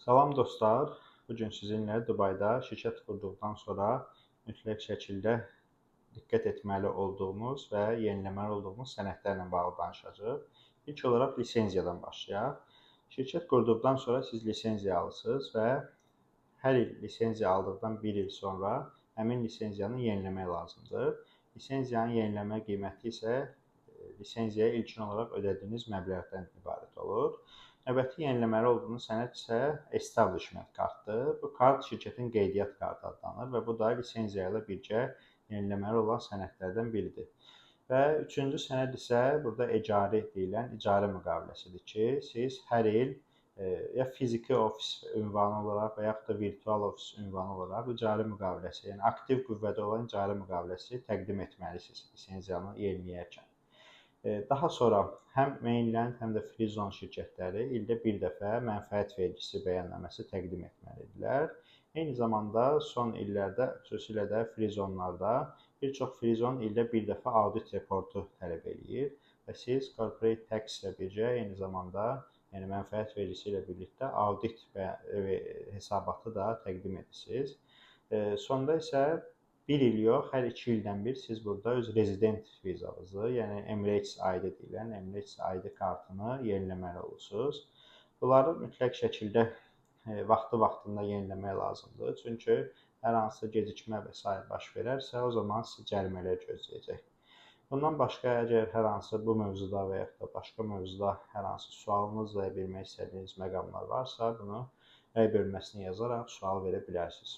Salam dostlar, bugün sizinlə Dubayda şirkət qurduqdan sonra mütləq şəkildə diqqət etməli olduğumuz və yeniləməli olduğumuz sənədlərlə bağlı danışacağıq. İlk olaraq lisenziyadan başlayaq. Şirkət qurduqdan sonra siz lisenziya alırsınız və hər il lisenziya aldıqdan bir il sonra həmin lisenziyanı yeniləmək lazımdır. Lisenziyanın yenilənmə qiyməti isə lisenziyaya ilkin olaraq ödədiyiniz məbləğdən ibarət olur. Növbəti yeniləməli olduğunuz sənəd isə establishment kartdır. Bu kart şirkətin qeydiyyat kartı adlanır və bu da lisenziya ilə birgə yeniləməli olan sənədlərdən biridir. Və üçüncü sənəd isə burada icari deyilən icarə müqaviləsidir ki, siz hər il ya fiziki ofis ünvanı olaraq və yaxud da virtual ofis ünvanı olaraq icarə müqaviləsi, yəni aktiv qüvvədə olan icarə müqaviləsi təqdim etməlisiniz lisenziyanı yeniləyərkən. Daha sonra həm mainland, həm də free zone şirkətləri ildə bir dəfə mənfəət vergisi bəyənnaməsi təqdim etməlidirlər. Eyni zamanda son illərdə, xüsusilə də free zonelarda bir çox free zone ildə bir dəfə audit reportu tələb edir və siz corporate tax ilə birgə eyni zamanda, yəni mənfəət vergisi ilə birlikdə audit hesabatı da təqdim edirsiniz. Sonda isə bir il yox, hər 2 ildən bir siz burada öz rezident vizanızı, yəni Emirates ID deyilən Emirates ID kartını yeniləməli olursunuz. Bunları mütləq şəkildə vaxtında yeniləmək lazımdır. Çünki hər hansı gecikmə və s. baş verərsə, o zaman sizi cərimələr gözləyəcək. Bundan başqa, əgər hər hansı bu mövzuda və yaxud da başqa mövzuda hər hansı sualınız və ya bilmək istədiyiniz məqamlar varsa, bunu rəy bölməsinə yazaraq sual verə bilərsiniz.